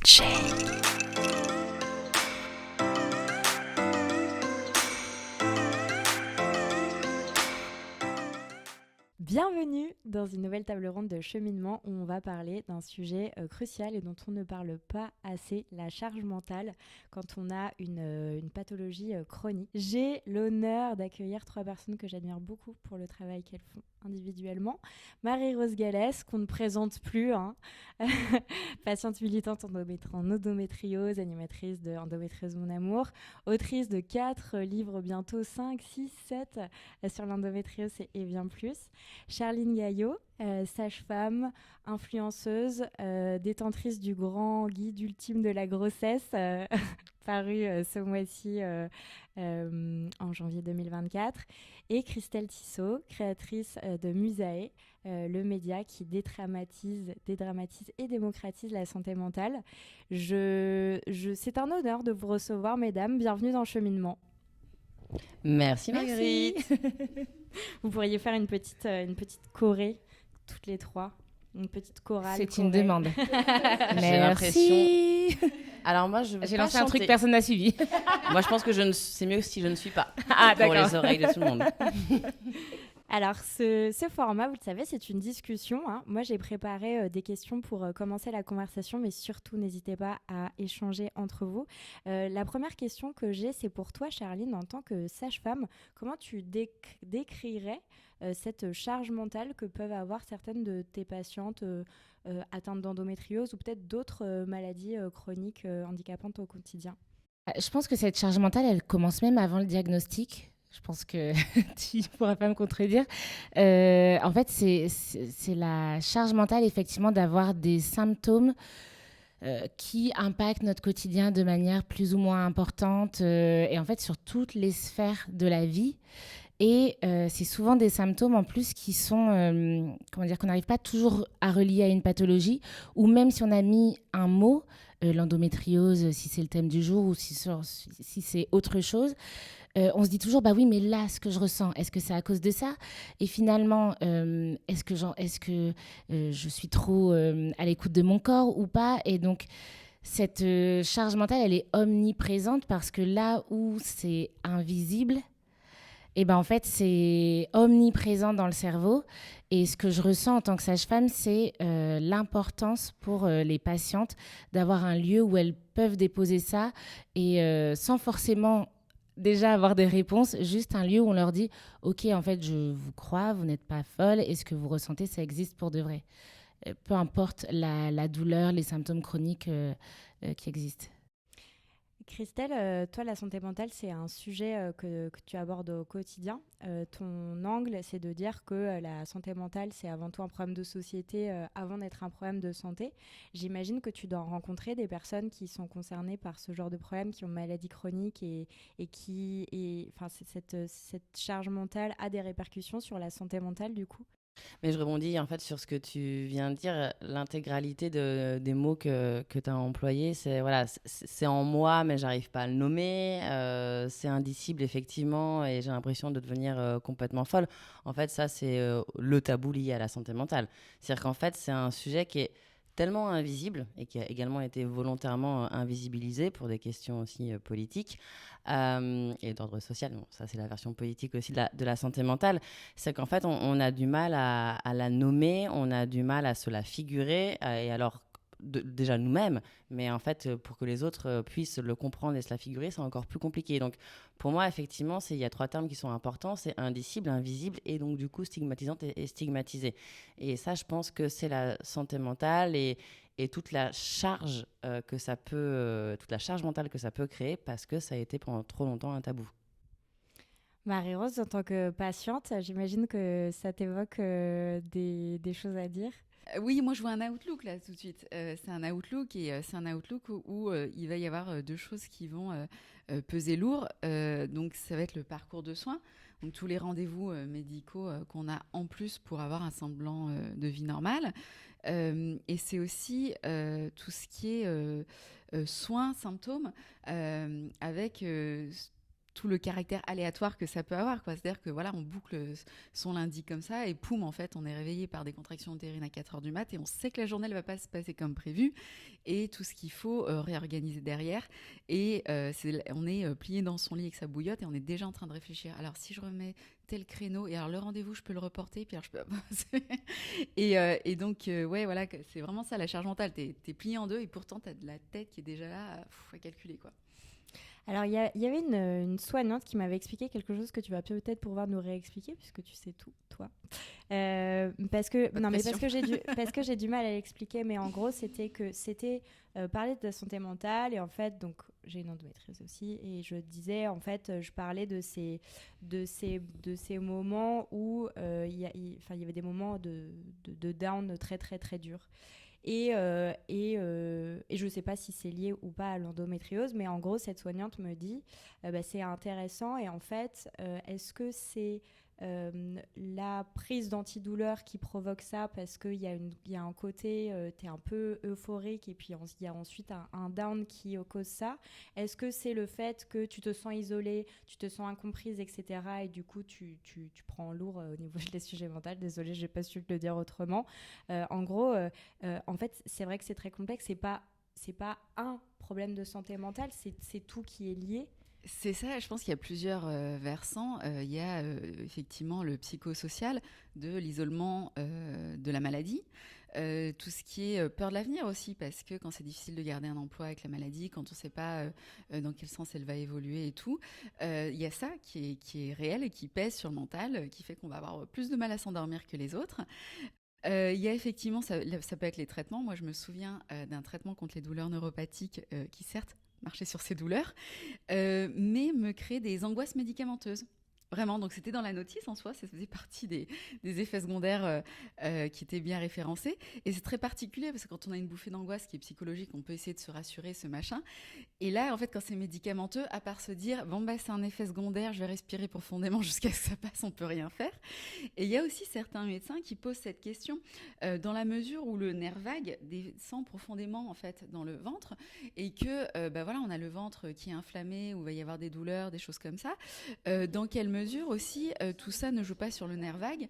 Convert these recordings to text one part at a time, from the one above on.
Shake. Bienvenue dans une nouvelle table ronde de cheminement où on va parler d'un sujet crucial et dont on ne parle pas assez, la charge mentale quand on a une pathologie chronique. J'ai l'honneur d'accueillir 3 personnes que j'admire beaucoup pour le travail qu'elles font individuellement. Marie-Rose Gallès, qu'on ne présente plus, patiente militante en endométriose, animatrice de Endométriose Mon Amour, autrice de 4 livres, bientôt 5, 6, 7 sur l'endométriose et bien plus. Charline Gaillot, sage-femme, influenceuse, détentrice du grand guide ultime de la grossesse, paru ce mois-ci en janvier 2024. Et Christelle Tissot, créatrice de Musae, le média qui dédramatise et démocratise la santé mentale. C'est un honneur de vous recevoir, mesdames. Bienvenue dans Cheminement. Merci Marguerite. Vous pourriez faire une petite choré, toutes les 3. Une petite chorale. C'est une demande. J'ai l'impression. Alors moi, j'ai lancé un truc, personne n'a suivi. Moi, je pense que c'est mieux si je ne suis pas. Ah, pour d'accord. les oreilles de tout le monde. Alors, ce format, vous le savez, c'est une discussion. Moi, j'ai préparé des questions pour commencer la conversation, mais surtout, n'hésitez pas à échanger entre vous. La première question que j'ai, c'est pour toi, Charline, en tant que sage-femme. Comment tu décrirais cette charge mentale que peuvent avoir certaines de tes patientes atteintes d'endométriose ou peut-être d'autres maladies chroniques handicapantes au quotidien? Je pense que cette charge mentale, elle commence même avant le diagnostic. Je pense que tu ne pourras pas me contredire. En fait, c'est la charge mentale, effectivement, d'avoir des symptômes qui impactent notre quotidien de manière plus ou moins importante et en fait sur toutes les sphères de la vie. Et c'est souvent des symptômes en plus qui sont, qu'on n'arrive pas toujours à relier à une pathologie, ou même si on a mis un mot, l'endométriose, si c'est le thème du jour, ou si c'est autre chose, on se dit toujours, bah oui, mais là, ce que je ressens, est-ce que c'est à cause de ça ? Et finalement, est-ce que je suis trop à l'écoute de mon corps ou pas ? Et donc, cette charge mentale, elle est omniprésente parce que là où c'est invisible, et ben en fait, c'est omniprésent dans le cerveau. Et ce que je ressens en tant que sage-femme, c'est l'importance pour les patientes d'avoir un lieu où elles peuvent déposer ça et sans forcément déjà avoir des réponses, juste un lieu où on leur dit « Ok, en fait, je vous crois, vous n'êtes pas folle et ce que vous ressentez, ça existe pour de vrai. » Peu importe la douleur, les symptômes chroniques qui existent. Christelle, toi, la santé mentale, c'est un sujet que tu abordes au quotidien. Ton angle, c'est de dire que la santé mentale, c'est avant tout un problème de société avant d'être un problème de santé. J'imagine que tu dois rencontrer des personnes qui sont concernées par ce genre de problème, qui ont maladie chronique cette charge mentale a des répercussions sur la santé mentale, du coup. Mais je rebondis en fait sur ce que tu viens de dire. L'intégralité des mots que tu as employés, c'est en moi, mais j'arrive pas à le nommer. C'est indicible, effectivement, et j'ai l'impression de devenir complètement folle. En fait, ça, c'est le tabou lié à la santé mentale. C'est-à-dire qu'en fait, c'est un sujet qui est tellement invisible et qui a également été volontairement invisibilisé pour des questions aussi politiques et d'ordre social. Bon, ça, c'est la version politique aussi de la santé mentale. C'est qu'en fait, on a du mal à la nommer, on a du mal à se la figurer. Et alors, déjà nous-mêmes, mais en fait, pour que les autres puissent le comprendre et se la figurer, c'est encore plus compliqué. Donc, pour moi, effectivement, il y a 3 termes qui sont importants. C'est indicible, invisible et donc, du coup, stigmatisante et stigmatisé. Et ça, je pense que c'est la santé mentale et toute la charge toute la charge mentale que ça peut créer parce que ça a été pendant trop longtemps un tabou. Marie-Rose, en tant que patiente, j'imagine que ça t'évoque des choses à dire. Oui, moi je vois un outlook là tout de suite. C'est un outlook et c'est un outlook où il va y avoir 2 choses qui vont peser lourd. Donc ça va être le parcours de soins, donc tous les rendez-vous médicaux qu'on a en plus pour avoir un semblant de vie normale. Et c'est aussi tout ce qui est soins, symptômes, avec tout le caractère aléatoire que ça peut avoir, quoi. C'est-à-dire que voilà, on boucle son lundi comme ça et poum, en fait, on est réveillé par des contractions utérines à 4 heures du mat et on sait que la journée ne va pas se passer comme prévu et tout ce qu'il faut réorganiser derrière. Et on est plié dans son lit avec sa bouillotte et on est déjà en train de réfléchir. Alors, si je remets tel créneau et alors le rendez-vous, je peux le reporter, puis alors je peux... et donc, ouais, voilà, c'est vraiment ça, la charge mentale. T'es plié en deux et pourtant, t'as de la tête qui est déjà là à calculer, quoi. Alors, il y avait une soignante qui m'avait expliqué quelque chose que tu vas peut-être pouvoir nous réexpliquer, puisque tu sais tout, toi. Parce que j'ai du mal à l'expliquer, mais en gros, c'était parler de la santé mentale, et en fait, donc, j'ai une endométriose aussi, et je disais, en fait, je parlais de ces moments où il y avait des moments de down très, très, très durs. Et je ne sais pas si c'est lié ou pas à l'endométriose, mais en gros, cette soignante me dit c'est intéressant. Et en fait, est-ce que c'est la prise d'antidouleur qui provoque ça parce qu'il y a un côté, tu es un peu euphorique et puis il y a ensuite un down qui cause ça? Est-ce que c'est le fait que tu te sens isolée, tu te sens incomprise, etc. et du coup, tu prends lourd au niveau des sujets mentaux? Désolée, je n'ai pas su te le dire autrement. En gros, en fait, c'est vrai que c'est très complexe. C'est pas un problème de santé mentale, c'est tout qui est lié. C'est ça, je pense qu'il y a plusieurs versants. Il y a effectivement le psychosocial, de l'isolement de la maladie, tout ce qui est peur de l'avenir aussi, parce que quand c'est difficile de garder un emploi avec la maladie, quand on ne sait pas dans quel sens elle va évoluer et tout, il y a ça qui est réel et qui pèse sur le mental, qui fait qu'on va avoir plus de mal à s'endormir que les autres. Il y a effectivement, ça peut être les traitements. Moi, je me souviens d'un traitement contre les douleurs neuropathiques qui, certes, marchait sur ces douleurs, mais me créait des angoisses médicamenteuses. Vraiment, donc c'était dans la notice en soi, ça faisait partie des effets secondaires qui étaient bien référencés. Et c'est très particulier parce que quand on a une bouffée d'angoisse qui est psychologique, on peut essayer de se rassurer, ce machin. Et là, en fait, quand c'est médicamenteux, à part se dire, bon, c'est un effet secondaire, je vais respirer profondément jusqu'à ce que ça passe, on peut rien faire. Et il y a aussi certains médecins qui posent cette question dans la mesure où le nerf vague descend profondément, en fait, dans le ventre et que, voilà, on a le ventre qui est inflammé, où il va y avoir des douleurs, des choses comme ça. Dans quelle mesure aussi tout ça ne joue pas sur le nerf vague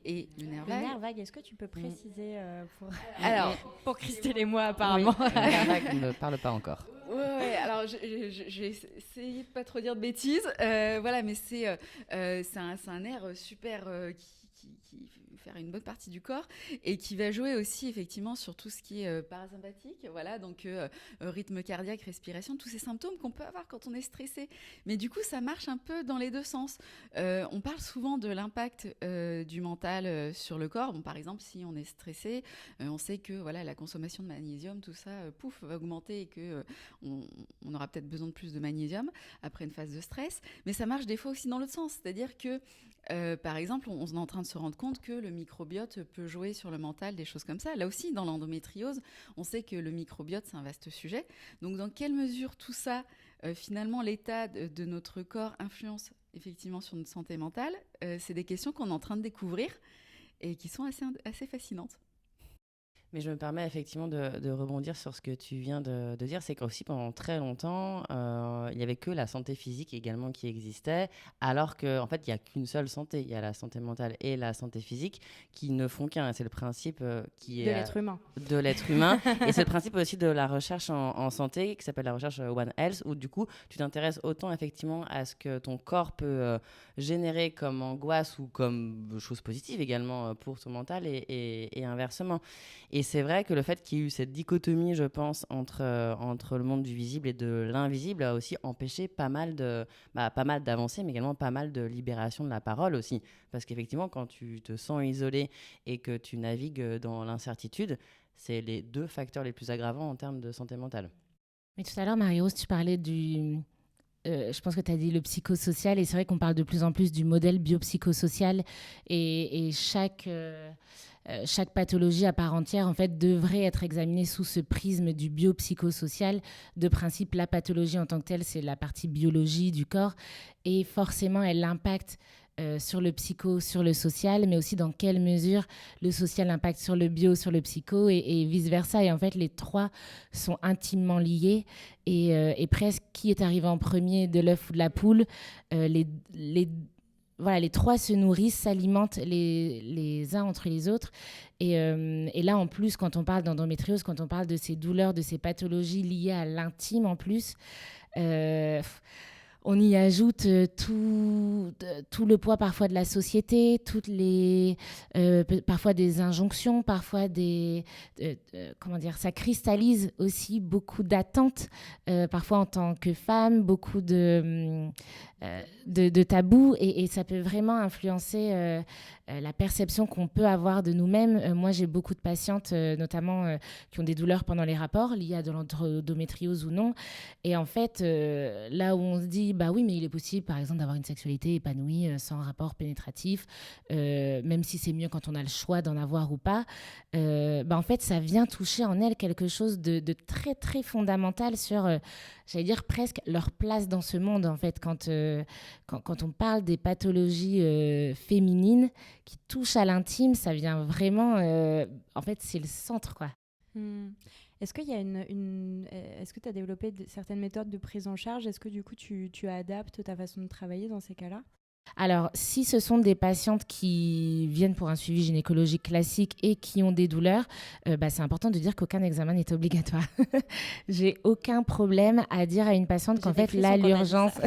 et le nerf vague, est-ce que tu peux préciser pour Christelle et moi apparemment? Oui, le nerf vague ne parle pas encore. Ouais, alors j'ai essayé de pas trop dire de bêtises, voilà, mais c'est un nerf super qui faire une bonne partie du corps et qui va jouer aussi effectivement sur tout ce qui est parasympathique, voilà, donc rythme cardiaque, respiration, tous ces symptômes qu'on peut avoir quand on est stressé. Mais du coup, ça marche un peu dans les deux sens. On parle souvent de l'impact du mental sur le corps. Bon, par exemple, si on est stressé, on sait que voilà, la consommation de magnésium, tout ça, va augmenter et que on aura peut-être besoin de plus de magnésium après une phase de stress. Mais ça marche des fois aussi dans l'autre sens, c'est-à-dire que par exemple, on est en train de se rendre compte que le microbiote peut jouer sur le mental, des choses comme ça. Là aussi, dans l'endométriose, on sait que le microbiote, c'est un vaste sujet. Donc, dans quelle mesure tout ça, finalement, l'état de notre corps influence effectivement sur notre santé mentale, c'est des questions qu'on est en train de découvrir et qui sont assez fascinantes. Mais je me permets effectivement de rebondir sur ce que tu viens de dire, c'est qu'aussi pendant très longtemps, il n'y avait que la santé physique également qui existait, alors qu'en fait, il n'y a qu'une seule santé. Il y a la santé mentale et la santé physique qui ne font qu'un. C'est le principe qui est... De l'être humain. De l'être humain. Et c'est le principe aussi de la recherche en santé, qui s'appelle la recherche One Health, où du coup, tu t'intéresses autant effectivement à ce que ton corps peut générer comme angoisse ou comme chose positive également pour ton mental et inversement. Et c'est vrai que le fait qu'il y ait eu cette dichotomie, je pense, entre le monde du visible et de l'invisible a aussi empêché pas mal d'avancées, mais également pas mal de libération de la parole aussi. Parce qu'effectivement, quand tu te sens isolé et que tu navigues dans l'incertitude, c'est les deux facteurs les plus aggravants en termes de santé mentale. Mais tout à l'heure, Marie-Rose, tu parlais du... je pense que tu as dit le psychosocial, et c'est vrai qu'on parle de plus en plus du modèle biopsychosocial, et chaque pathologie à part entière en fait, devrait être examinée sous ce prisme du biopsychosocial. De principe, la pathologie en tant que telle, c'est la partie biologie du corps, et forcément, elle impacte sur le psycho, sur le social, mais aussi dans quelle mesure le social impacte sur le bio, sur le psycho et vice-versa. Et en fait, les trois sont intimement liés et presque qui est arrivé en premier de l'œuf ou de la poule, voilà, les trois se nourrissent, s'alimentent les uns entre les autres. Et là, en plus, quand on parle d'endométriose, quand on parle de ces douleurs, de ces pathologies liées à l'intime en plus, on y ajoute tout le poids parfois de la société, parfois des injonctions, parfois ça cristallise aussi beaucoup d'attentes, parfois en tant que femme, beaucoup de tabous et ça peut vraiment influencer la perception qu'on peut avoir de nous-mêmes. Moi, j'ai beaucoup de patientes, notamment qui ont des douleurs pendant les rapports liées à de l'endométriose ou non. Et en fait, là où on se dit, bah oui, mais il est possible, par exemple, d'avoir une sexualité épanouie sans rapport pénétratif, même si c'est mieux quand on a le choix d'en avoir ou pas, en fait, ça vient toucher en elles quelque chose de très, très fondamental sur, j'allais dire, presque leur place dans ce monde, en fait, quand on parle des pathologies féminines qui touchent à l'intime, ça vient vraiment... en fait, c'est le centre, quoi. Est-ce qu'il y a est-ce que tu as développé certaines méthodes de prise en charge? Est-ce que du coup, tu adaptes ta façon de travailler dans ces cas-là? Alors, si ce sont des patientes qui viennent pour un suivi gynécologique classique et qui ont des douleurs, c'est important de dire qu'aucun examen n'est obligatoire. J'ai aucun problème à dire à une patiente qu'en fait, là, l'urgence...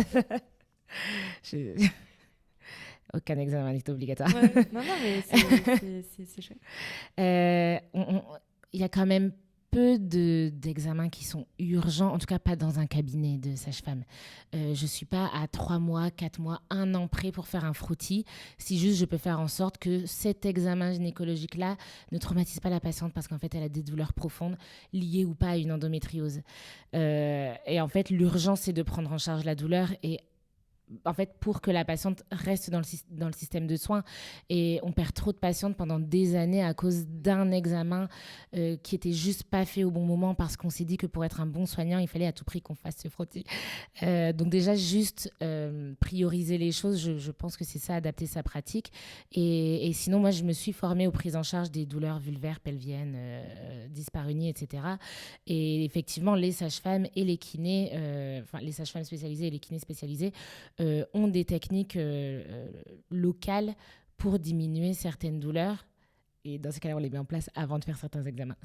Aucun examen n'est obligatoire. Ouais. Non, mais c'est chouette. Il y a quand même peu d'examens qui sont urgents, en tout cas pas dans un cabinet de sage-femme. Je ne suis pas à 3 mois, 4 mois, 1 an près pour faire un frottis. Si juste je peux faire en sorte que cet examen gynécologique-là ne traumatise pas la patiente parce qu'en fait elle a des douleurs profondes liées ou pas à une endométriose. Et en fait l'urgence c'est de prendre en charge la douleur et en fait, pour que la patiente reste dans le système de soins. Et on perd trop de patientes pendant des années à cause d'un examen qui était juste pas fait au bon moment parce qu'on s'est dit que pour être un bon soignant, il fallait à tout prix qu'on fasse ce frottis. Donc déjà, juste prioriser les choses, je pense que c'est ça, adapter sa pratique. Et sinon, moi, je me suis formée aux prises en charge des douleurs vulvaires, pelviennes, dyspareunie, etc. Et effectivement, les sages-femmes et les kinés, les sages-femmes spécialisées et les kinés spécialisés, ont des techniques locales pour diminuer certaines douleurs. Et dans ces cas-là, on les met en place avant de faire certains examens.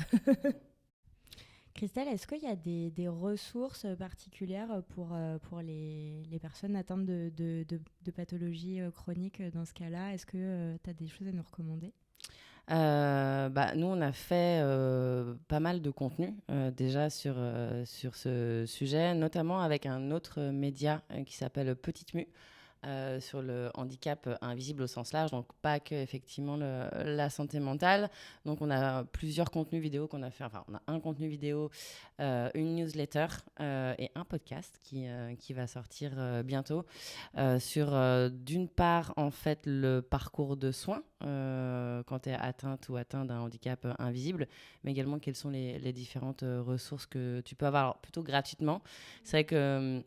Christelle, est-ce qu'il y a des ressources particulières pour les personnes atteintes de pathologies chroniques dans ce cas-là? Est-ce que tu as des choses à nous recommander? Nous, on a fait pas mal de contenu déjà sur ce sujet, notamment avec un autre média qui s'appelle Petite Mue, sur le handicap invisible au sens large, donc pas que effectivement la santé mentale. Donc on a plusieurs contenus vidéo qu'on a fait. Enfin, on a un contenu vidéo, une newsletter et un podcast qui va sortir bientôt sur d'une part en fait le parcours de soins quand tu es atteinte ou atteint d'un handicap invisible, mais également quelles sont les différentes ressources que tu peux avoir, alors, plutôt gratuitement. C'est vrai que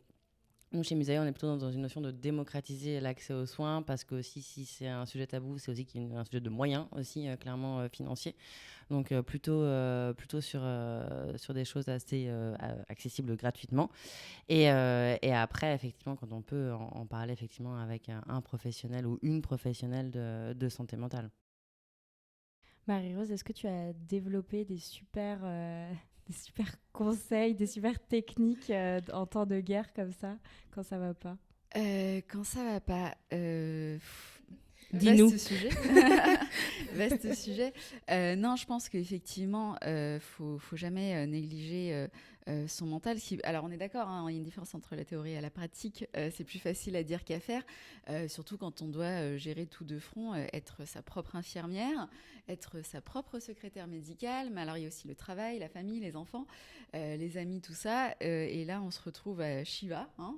nous, chez Musaïa, on est plutôt dans une notion de démocratiser l'accès aux soins parce que aussi, si c'est un sujet tabou, c'est aussi un sujet de moyens aussi, clairement financiers. Donc plutôt sur des choses assez accessibles gratuitement. Et après, effectivement, quand on peut en parler effectivement avec un professionnel ou une professionnelle de santé mentale. Marie-Rose, est-ce que tu as développé des super conseils, des super techniques en temps de guerre comme ça, quand ça va pas? Quand ça va pas, dis-nous. Vaste sujet. Non, je pense qu'effectivement, faut jamais négliger son mental. Alors, on est d'accord, hein, il y a une différence entre la théorie et la pratique. C'est plus facile à dire qu'à faire, surtout quand on doit gérer tout de front, être sa propre infirmière, être sa propre secrétaire médicale. Mais alors, il y a aussi le travail, la famille, les enfants, les amis, tout ça. Et là, on se retrouve à Shiva. Hein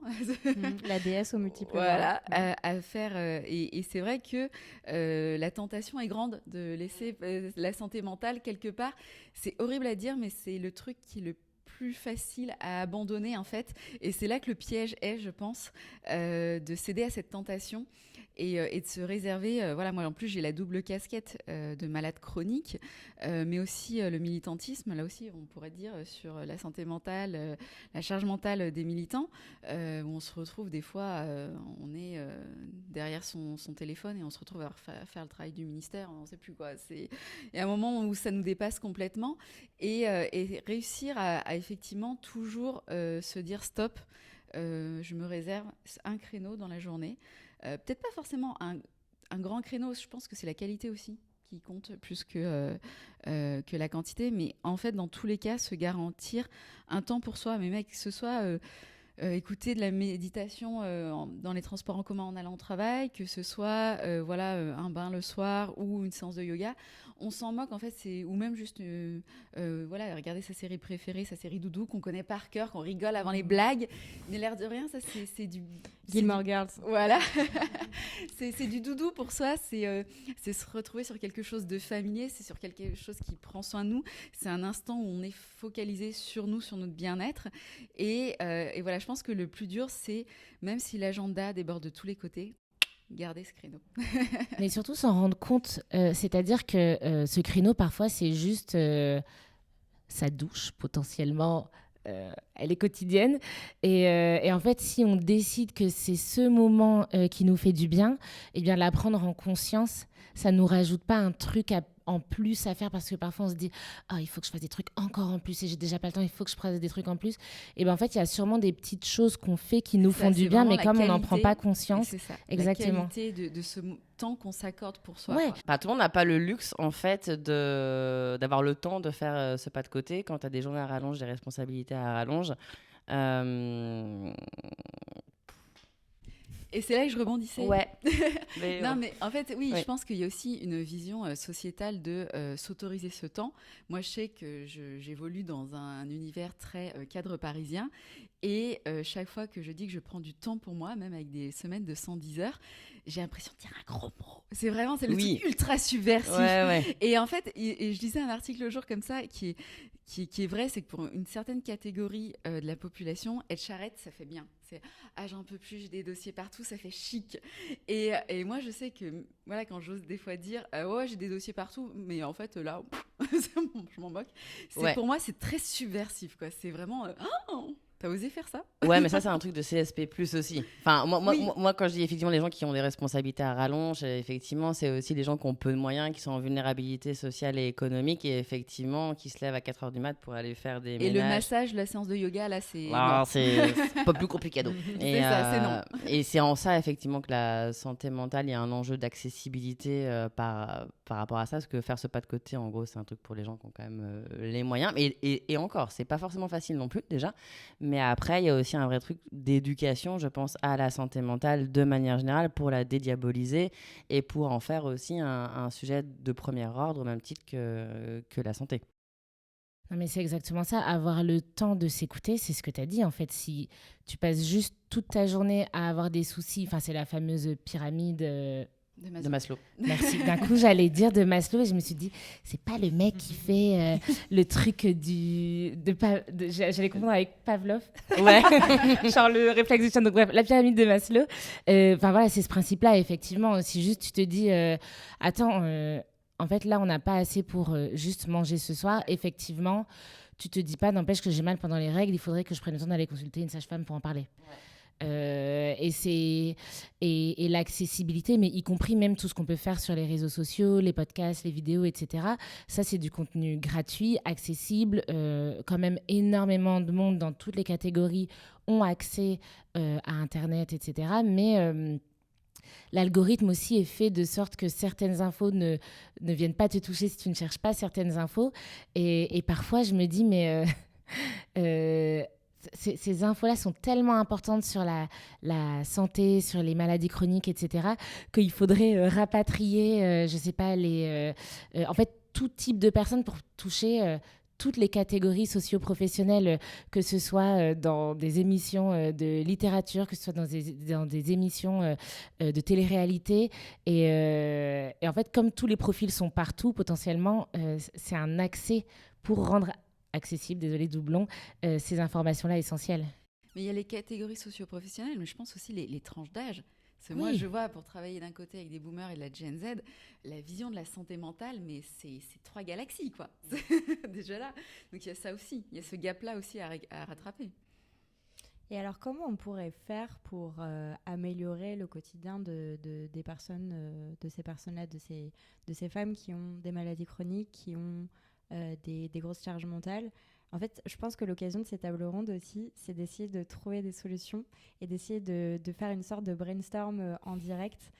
la déesse aux multiples voilà, à faire. Et c'est vrai que la tentation est grande de laisser la santé mentale quelque part. C'est horrible à dire, mais c'est le truc qui est le plus facile à abandonner en fait. Et c'est là que le piège est, je pense, de céder à cette tentation et de se réserver. Voilà, moi en plus j'ai la double casquette de malade chronique, mais aussi le militantisme. Là aussi, on pourrait dire sur la santé mentale, la charge mentale des militants, où on se retrouve des fois, on est derrière son téléphone et on se retrouve à faire le travail du ministère, on ne sait plus quoi. Il y a un moment où ça nous dépasse complètement et réussir à effectivement toujours se dire stop, je me réserve un créneau dans la journée. Peut-être pas forcément un grand créneau, je pense que c'est la qualité aussi qui compte plus que la quantité, mais en fait dans tous les cas se garantir un temps pour soi, mais mec, que ce soit écouter de la méditation dans les transports en commun en allant au travail, que ce soit un bain le soir ou une séance de yoga. On s'en moque en fait, ou même juste regarder sa série préférée, sa série doudou qu'on connaît par cœur, qu'on rigole avant les blagues. Mais l'air de rien, ça c'est du Gilmore Girls. Voilà, c'est du doudou pour soi, c'est se retrouver sur quelque chose de familier, c'est sur quelque chose qui prend soin de nous. C'est un instant où on est focalisé sur nous, sur notre bien-être. Et voilà, je pense que le plus dur, c'est, même si l'agenda déborde de tous les côtés, garder ce créneau. Mais surtout s'en rendre compte, c'est-à-dire que ce créneau, parfois, c'est juste sa douche, potentiellement. Elle est quotidienne. Et en fait, si on décide que c'est ce moment qui nous fait du bien, eh bien, la prendre en conscience, ça ne nous rajoute pas un truc en plus à faire, parce que parfois on se dit il faut que je fasse des trucs encore en plus et j'ai déjà pas le temps, il faut que je fasse des trucs en plus. Et bien en fait il y a sûrement des petites choses qu'on fait qui nous font du bien, mais comme on n'en prend pas conscience. C'est ça, exactement. la qualité de ce temps qu'on s'accorde pour soi. Ouais. Tout le monde n'a pas le luxe en fait d'avoir le temps de faire ce pas de côté quand tu as des journées à rallonge, des responsabilités à rallonge. Et c'est là que je rebondissais. Ouais. Mais en fait, oui, je pense qu'il y a aussi une vision sociétale de s'autoriser ce temps. Moi, je sais que j'évolue dans un univers très cadre parisien. Et chaque fois que je dis que je prends du temps pour moi, même avec des semaines de 110 heures, j'ai l'impression de dire un gros mot. C'est le truc ultra subversif. Ouais. Et en fait, et je lisais un article le jour comme ça qui est vrai, c'est que pour une certaine catégorie de la population, être charrette, ça fait bien. C'est j'en peux plus, j'ai des dossiers partout, ça fait chic. Et moi, je sais que voilà, quand j'ose des fois dire j'ai des dossiers partout, mais en fait là, je m'en moque. Pour moi, c'est très subversif, quoi. C'est vraiment t'as osé faire ça ? Ouais, mais ça, c'est un truc de CSP+, aussi. Enfin, moi, quand je dis effectivement les gens qui ont des responsabilités à rallonge, effectivement, c'est aussi les gens qui ont peu de moyens, qui sont en vulnérabilité sociale et économique, et effectivement, qui se lèvent à 4h du mat pour aller faire des ménages. Et le massage, la séance de yoga, là, c'est... Non, c'est pas plus compliqué. C'est ça, c'est non. Et c'est en ça, effectivement, que la santé mentale, il y a un enjeu d'accessibilité par rapport à ça, parce que faire ce pas de côté, en gros, c'est un truc pour les gens qui ont quand même les moyens. Et encore, c'est pas forcément facile non plus, déjà. Mais après, il y a aussi un vrai truc d'éducation, je pense, à la santé mentale de manière générale, pour la dédiaboliser et pour en faire aussi un sujet de premier ordre, au même titre que la santé. Non, mais c'est exactement ça. Avoir le temps de s'écouter, c'est ce que tu as dit. En fait, si tu passes juste toute ta journée à avoir des soucis, c'est la fameuse pyramide... De Maslow. Merci. D'un coup, j'allais dire de Maslow et je me suis dit, c'est pas le mec qui fait le truc j'allais comprendre avec Pavlov. Ouais. Genre le réflexe du chien. Donc bref, la pyramide de Maslow. Voilà, c'est ce principe-là, effectivement. Si juste tu te dis, attends, en fait, là, on n'a pas assez pour juste manger ce soir. Effectivement, tu te dis pas, n'empêche que j'ai mal pendant les règles, il faudrait que je prenne le temps d'aller consulter une sage-femme pour en parler. Ouais. Et l'accessibilité, mais y compris même tout ce qu'on peut faire sur les réseaux sociaux, les podcasts, les vidéos, etc. Ça, c'est du contenu gratuit, accessible. Quand même, énormément de monde dans toutes les catégories ont accès à Internet, etc. Mais l'algorithme aussi est fait de sorte que certaines infos ne viennent pas te toucher si tu ne cherches pas certaines infos. Et parfois, je me dis, mais... Ces infos-là sont tellement importantes sur la santé, sur les maladies chroniques, etc., qu'il faudrait rapatrier, je ne sais pas, en fait, tout type de personnes pour toucher toutes les catégories socio-professionnelles, que ce soit dans des émissions de littérature, que ce soit dans des émissions de télé-réalité. Et en fait, comme tous les profils sont partout, potentiellement, c'est un accès pour rendre accessibles, désolé doublon, ces informations-là essentielles. Mais il y a les catégories socio-professionnelles, mais je pense aussi les tranches d'âge. Parce que moi, je vois, pour travailler d'un côté avec des boomers et de la Gen Z, la vision de la santé mentale, mais c'est 3 galaxies, quoi. Déjà là. Donc il y a ça aussi. Il y a ce gap-là aussi à rattraper. Et alors, comment on pourrait faire pour améliorer le quotidien des personnes, de ces personnes-là, de ces femmes qui ont des maladies chroniques, qui ont des grosses charges mentales? En fait, je pense que l'occasion de ces tables rondes aussi, c'est d'essayer de trouver des solutions et d'essayer de faire une sorte de brainstorm en direct.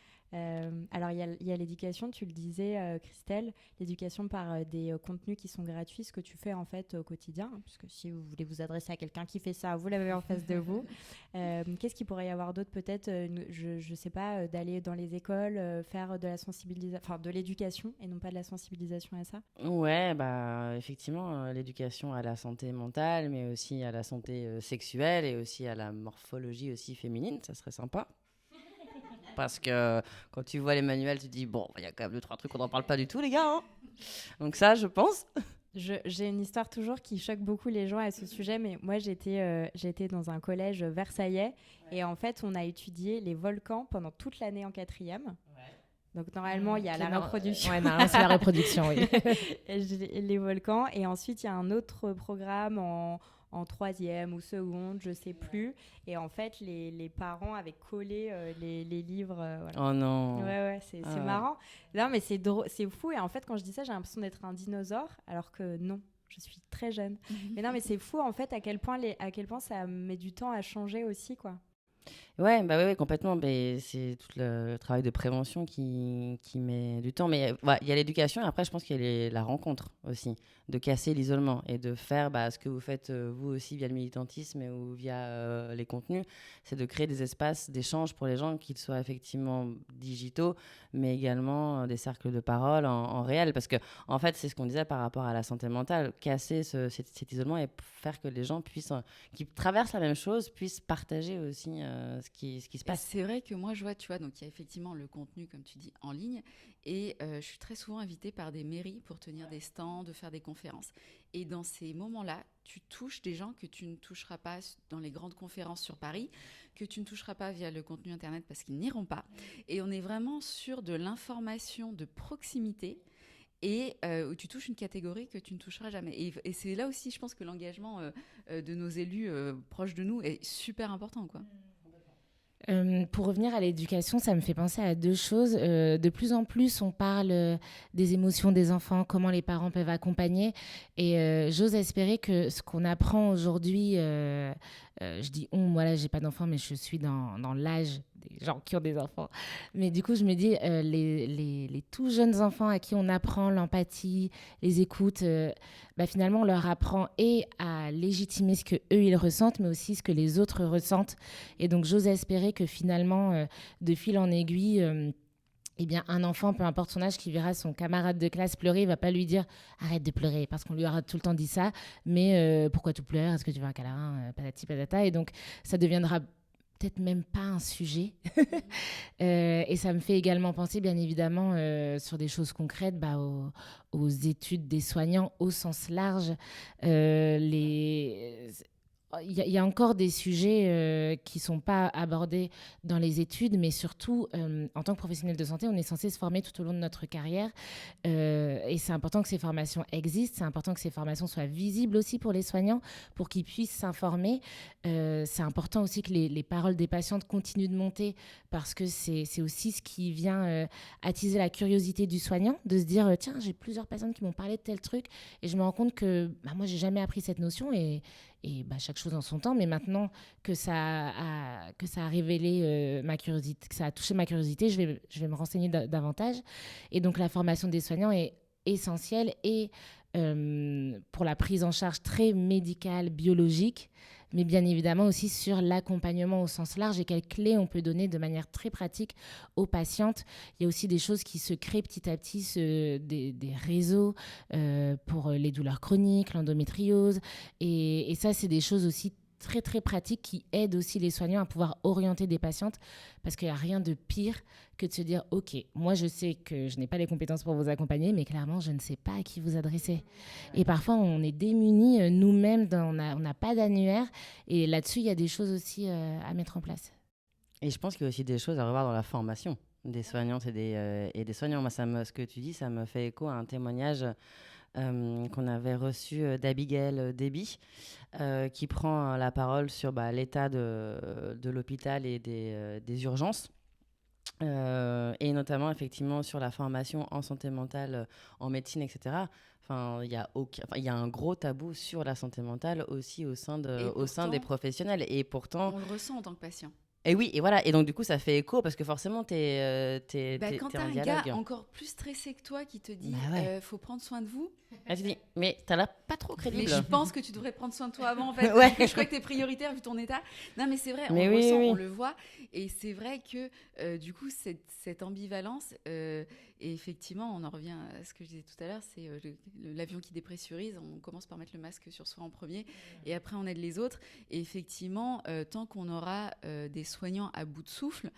Alors, il y a l'éducation, tu le disais, Christelle, l'éducation par des contenus qui sont gratuits, ce que tu fais en fait au quotidien, hein, puisque si vous voulez vous adresser à quelqu'un qui fait ça, vous l'avez en face de vous. Qu'est-ce qu'il pourrait y avoir d'autre peut-être, je sais pas, d'aller dans les écoles, faire de la sensibilisation, enfin de l'éducation et non pas de la sensibilisation à ça? Ouais, bah effectivement, l'éducation à la santé mentale, mais aussi à la santé sexuelle et aussi à la morphologie aussi féminine, ça serait sympa. Parce que quand tu vois les manuels, tu te dis, bon, il y a quand même 2-3 trucs qu'on n'en parle pas du tout, les gars. Hein. Donc ça, je pense. J'ai une histoire toujours qui choque beaucoup les gens à ce sujet, mais moi j'étais dans un collège versaillais et en fait on a étudié les volcans pendant toute l'année en 4e. Donc normalement il y a la reproduction. Ouais, normalement c'est la reproduction, oui. Les volcans, et ensuite il y a un autre programme en 3e ou seconde, je sais plus. Et en fait, les parents avaient collé les livres. Voilà. Oh non. Ouais, c'est marrant. Non, mais c'est fou. Et en fait, quand je dis ça, j'ai l'impression d'être un dinosaure, alors que non, je suis très jeune. Mais non, mais c'est fou, en fait, à quel point ça met du temps à changer aussi, quoi. Ouais, bah ouais, complètement. Mais c'est tout le travail de prévention qui met du temps. Mais il y a l'éducation et après, je pense qu'il y a la rencontre aussi, de casser l'isolement et de faire ce que vous faites vous aussi via le militantisme ou via les contenus, c'est de créer des espaces d'échange pour les gens, qu'ils soient effectivement digitaux, mais également des cercles de parole en réel. Parce que, en fait, c'est ce qu'on disait par rapport à la santé mentale, casser cet isolement et faire que les gens qui traversent la même chose puissent partager aussi ce qui se passe. C'est vrai que moi, je vois, tu vois, donc il y a effectivement le contenu, comme tu dis, en ligne. Et je suis très souvent invitée par des mairies pour tenir des stands, de faire des conférences. Et dans ces moments-là, tu touches des gens que tu ne toucheras pas dans les grandes conférences sur Paris, que tu ne toucheras pas via le contenu Internet parce qu'ils n'iront pas. Et on est vraiment sur de l'information de proximité et où tu touches une catégorie que tu ne toucheras jamais. Et c'est là aussi, je pense que l'engagement de nos élus proches de nous est super important, quoi. Pour revenir à l'éducation, ça me fait penser à 2 choses. De plus en plus, on parle des émotions des enfants, comment les parents peuvent accompagner. Et j'ose espérer que ce qu'on apprend aujourd'hui, je dis moi là, j'ai pas d'enfants, mais je suis dans l'âge des gens qui ont des enfants. Mais du coup, je me dis, les tout jeunes enfants à qui on apprend l'empathie, les écoutes, finalement, on leur apprend et à légitimer ce qu'eux, ils ressentent, mais aussi ce que les autres ressentent. Et donc, j'ose espérer que finalement, de fil en aiguille, un enfant, peu importe son âge, qui verra son camarade de classe pleurer, il ne va pas lui dire « arrête de pleurer » parce qu'on lui aura tout le temps dit ça. Mais pourquoi tu pleures? Est-ce que tu veux un câlin? Patati patata. Et donc, ça deviendra peut-être même pas un sujet. Et ça me fait également penser, bien évidemment, sur des choses concrètes, aux études des soignants au sens large. Il y a encore des sujets qui ne sont pas abordés dans les études, mais surtout, en tant que professionnel de santé, on est censé se former tout au long de notre carrière. Et c'est important que ces formations existent, c'est important que ces formations soient visibles aussi pour les soignants, pour qu'ils puissent s'informer. C'est important aussi que les paroles des patientes continuent de monter, parce que c'est aussi ce qui vient attiser la curiosité du soignant, de se dire, tiens, j'ai plusieurs patientes qui m'ont parlé de tel truc, et je me rends compte que moi, j'ai jamais appris cette notion, et chaque chose en son temps, mais maintenant que ça a révélé ma curiosité, que ça a touché ma curiosité, je vais me renseigner davantage. Et donc la formation des soignants est essentielle, et pour la prise en charge très médicale, biologique, mais bien évidemment aussi sur l'accompagnement au sens large et quelles clés on peut donner de manière très pratique aux patientes. Il y a aussi des choses qui se créent petit à petit, des réseaux pour les douleurs chroniques, l'endométriose. Et ça, c'est des choses aussi très, très pratiques qui aident aussi les soignants à pouvoir orienter des patientes, parce qu'il n'y a rien de pire que de se dire « Ok, moi, je sais que je n'ai pas les compétences pour vous accompagner, mais clairement, je ne sais pas à qui vous adresser. » Et parfois, on est démunis nous-mêmes, on n'a pas d'annuaire. Et là-dessus, il y a des choses aussi à mettre en place. Et je pense qu'il y a aussi des choses à revoir dans la formation des soignantes et des soignants. Moi, ce que tu dis, ça me fait écho à un témoignage qu'on avait reçu d'Abigail Deby, qui prend la parole sur l'état de l'hôpital et des urgences. Et notamment, effectivement, sur la formation en santé mentale, en médecine, etc. Enfin, il y a un gros tabou sur la santé mentale aussi au sein des professionnels. Et pourtant... On le ressent en tant que patient. Et oui, et voilà. Et donc, du coup, ça fait écho parce que forcément, t'es Quand t'as un gars encore plus stressé que toi qui te dit faut prendre soin de vous. Ah, tu dis, mais t'as l'air pas trop crédible. Mais je pense que tu devrais prendre soin de toi avant, en fait. Je crois que t'es prioritaire vu ton état. Non, mais c'est vrai, on le ressent, on le voit. Et c'est vrai que, du coup, cette ambivalence, et effectivement, on en revient à ce que je disais tout à l'heure, c'est l'avion qui dépressurise. On commence par mettre le masque sur soi en premier et après, on aide les autres. Et effectivement, tant qu'on aura des soignants à bout de souffle,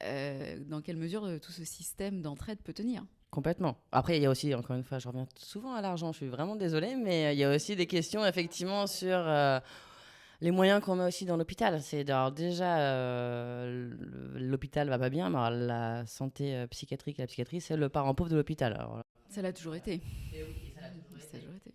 dans quelle mesure tout ce système d'entraide peut tenir ? Complètement. Après, il y a aussi, encore une fois, je reviens souvent à l'argent, je suis vraiment désolée, mais il y a aussi des questions, effectivement, sur les moyens qu'on met aussi dans l'hôpital. C'est alors, déjà, l'hôpital va pas bien, mais alors, la santé psychiatrique et la psychiatrie, c'est le parent pauvre de l'hôpital. Alors, ça l'a toujours été. Et oui, ça l'a toujours été.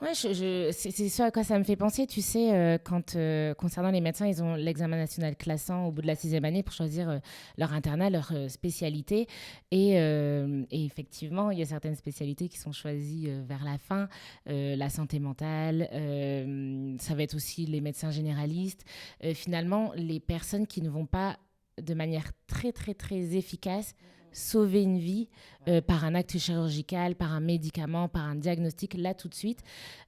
Ouais, c'est ce à quoi ça me fait penser, tu sais, quand, concernant les médecins, ils ont l'examen national classant au bout de la 6e année pour choisir leur internat, leur spécialité. Et effectivement, il y a certaines spécialités qui sont choisies vers la fin, la santé mentale, ça va être aussi les médecins généralistes. Finalement, les personnes qui ne vont pas de manière très, très, très efficace sauver une vie par un acte chirurgical, par un médicament, par un diagnostic, là tout de suite.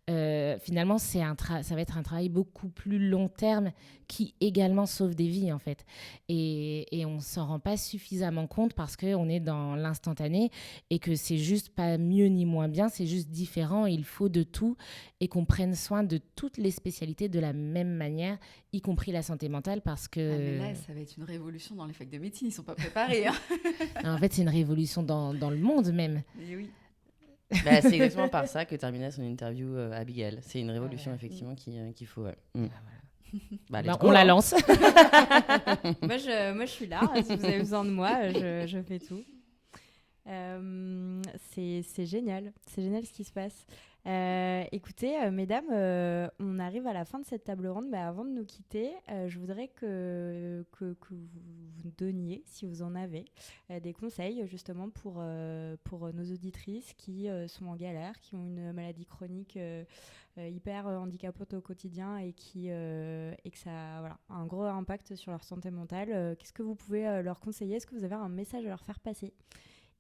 Finalement, ça va être un travail beaucoup plus long terme qui également sauve des vies, en fait. Et on ne s'en rend pas suffisamment compte parce qu'on est dans l'instantané et que c'est juste pas mieux ni moins bien, c'est juste différent. Il faut de tout et qu'on prenne soin de toutes les spécialités de la même manière, y compris la santé mentale, parce que... mais là, ça va être une révolution dans les facs de médecine, ils ne sont pas préparés. Hein. En fait, c'est une révolution dans le monde même. Et oui. C'est exactement par ça que terminait son interview Abigail. C'est une révolution, effectivement, qu'il faut... On la lance. moi, je suis là. Si vous avez besoin de moi, je fais tout. C'est génial. C'est génial ce qui se passe. Écoutez, mesdames, on arrive à la fin de cette table ronde. Mais avant de nous quitter, je voudrais que vous donniez, si vous en avez, des conseils justement pour nos auditrices qui sont en galère, qui ont une maladie chronique hyper handicapante au quotidien et que ça a un gros impact sur leur santé mentale. Qu'est-ce que vous pouvez leur conseiller ? Est-ce que vous avez un message à leur faire passer ?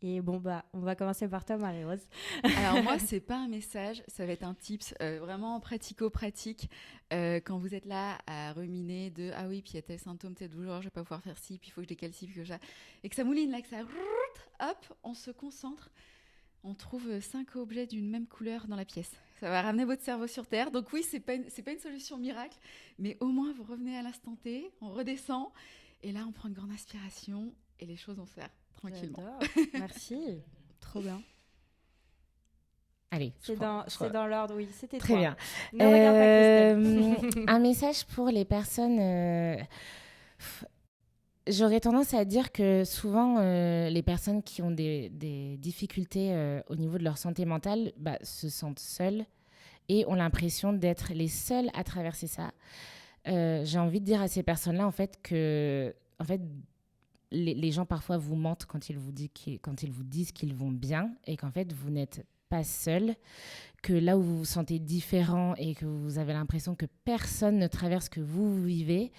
Et on va commencer par toi, Marie-Rose. Alors moi, c'est pas un message, ça va être un tips vraiment pratico-pratique. Quand vous êtes là à ruminer de « Ah oui, puis il y a tel symptôme, tel douleur, je vais pas pouvoir faire ci, puis il faut que je décale ci, puis que ça... » Et que ça mouline là, que ça... Hop, on se concentre. On trouve 5 objets d'une même couleur dans la pièce. Ça va ramener votre cerveau sur Terre. Donc oui, c'est pas une solution miracle, mais au moins, vous revenez à l'instant T, on redescend, et là, on prend une grande inspiration, et les choses vont se faire. Tranquillement. Merci, trop bien. Allez, c'est dans l'ordre, oui, c'était très toi. Bien. Ne regarde pas Christelle. Un message pour les personnes. J'aurais tendance à dire que souvent, les personnes qui ont des difficultés au niveau de leur santé mentale se sentent seules et ont l'impression d'être les seules à traverser ça. J'ai envie de dire à ces personnes-là, en fait, que les gens parfois vous mentent quand ils vous disent qu'ils vont bien et qu'en fait, vous n'êtes pas seul, que là où vous vous sentez différent et que vous avez l'impression que personne ne traverse ce que vous vivez,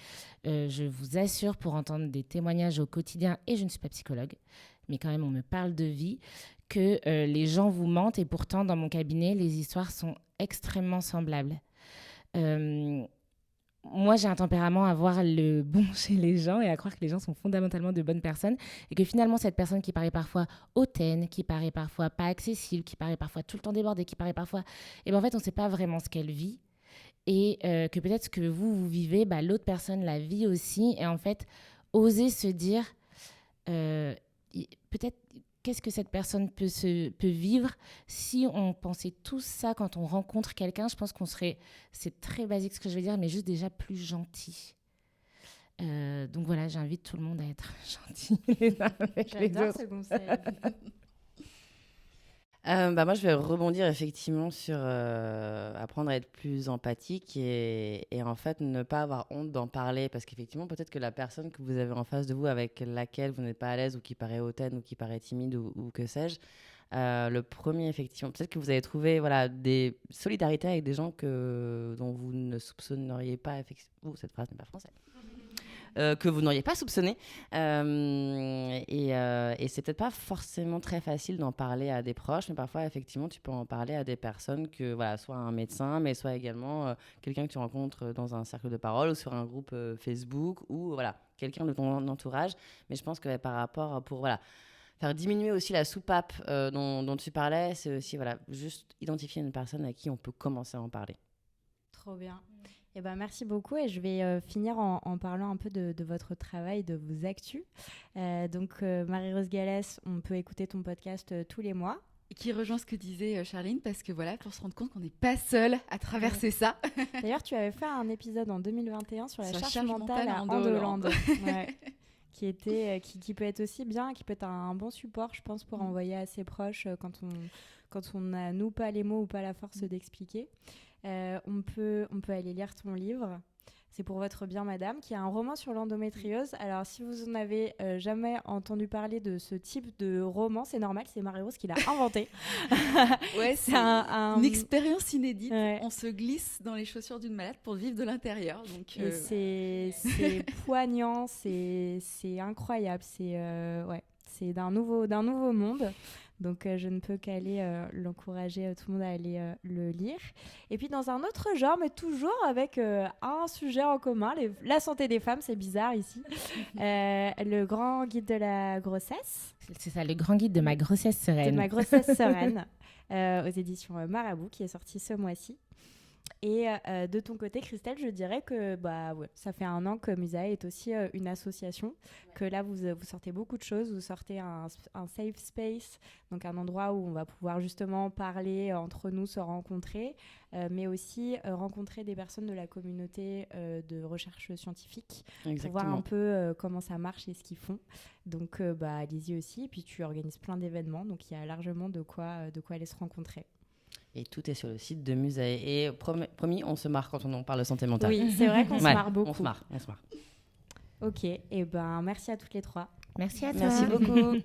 je vous assure, pour entendre des témoignages au quotidien, et je ne suis pas psychologue, mais quand même on me parle de vie, que les gens vous mentent et pourtant, dans mon cabinet, les histoires sont extrêmement semblables. Moi, j'ai un tempérament à voir le bon chez les gens et à croire que les gens sont fondamentalement de bonnes personnes et que finalement, cette personne qui paraît parfois hautaine, qui paraît parfois pas accessible, qui paraît parfois tout le temps débordée, qui paraît parfois... Et ben, en fait, on ne sait pas vraiment ce qu'elle vit et que peut-être ce que vous vivez, l'autre personne la vit aussi. Et en fait, oser se dire peut-être qu'est-ce que cette personne peut vivre si on pensait tous ça quand on rencontre quelqu'un. Je pense qu'on serait, c'est très basique ce que je vais dire, mais juste déjà plus gentil. Donc voilà, j'invite tout le monde à être gentil les uns avec les autres. J'adore ce conseil. Moi, je vais rebondir effectivement sur apprendre à être plus empathique et en fait ne pas avoir honte d'en parler parce qu'effectivement peut-être que la personne que vous avez en face de vous avec laquelle vous n'êtes pas à l'aise ou qui paraît hautaine ou qui paraît timide ou que sais-je, le premier effectivement, peut-être que vous avez trouvé des solidarités avec des gens dont vous ne soupçonneriez pas cette phrase n'est pas française. Que vous n'auriez pas soupçonné. Et c'est peut-être pas forcément très facile d'en parler à des proches, mais parfois, effectivement, tu peux en parler à des personnes soit un médecin, mais soit également quelqu'un que tu rencontres dans un cercle de parole ou sur un groupe Facebook ou quelqu'un de ton entourage. Mais je pense que par rapport pour faire diminuer aussi la soupape dont tu parlais, c'est aussi juste identifier une personne à qui on peut commencer à en parler. Trop bien. Eh ben, merci beaucoup et je vais finir en parlant un peu de votre travail, de vos actus. Donc, Marie-Rose Gallès, on peut écouter ton podcast tous les mois. Qui rejoint ce que disait Charline, parce que pour se rendre compte qu'on n'est pas seul à traverser ça. D'ailleurs, tu avais fait un épisode en 2021 sur la charge mentale à Hollande. Ouais. Qui peut être aussi bien, qui peut être un bon support, je pense, pour envoyer à ses proches quand on n'a, nous, pas les mots ou pas la force d'expliquer. On peut aller lire ton livre. C'est pour votre bien, madame, qui est un roman sur l'endométriose. Alors, si vous en avez jamais entendu parler de ce type de roman, c'est normal, c'est Marie-Rose qui l'a inventé. Ouais, c'est une expérience inédite. Ouais. On se glisse dans les chaussures d'une malade pour vivre de l'intérieur. Donc, et c'est poignant, c'est incroyable. C'est d'un nouveau monde. Donc, je ne peux qu'aller l'encourager, tout le monde à aller le lire. Et puis, dans un autre genre, mais toujours avec un sujet en commun, la santé des femmes, c'est bizarre ici. Le grand guide de la grossesse. C'est ça, le grand guide de ma grossesse sereine. De ma grossesse sereine, aux éditions Marabout, qui est sorti ce mois-ci. Et de ton côté, Christelle, je dirais que ça fait 1 an que Musae est aussi une association, que là, vous sortez beaucoup de choses, vous sortez un safe space, donc un endroit où on va pouvoir justement parler entre nous, se rencontrer, mais aussi rencontrer des personnes de la communauté de recherche scientifique. Exactement. Pour voir un peu comment ça marche et ce qu'ils font. Donc, allez-y aussi. Et puis, tu organises plein d'événements, donc il y a largement de quoi aller se rencontrer. Et tout est sur le site de Musae. Et promis, on se marre quand on en parle de santé mentale. Oui, c'est vrai qu'on se marre beaucoup. On se marre. Ok, et merci à toutes les 3. Merci à toi. Merci beaucoup.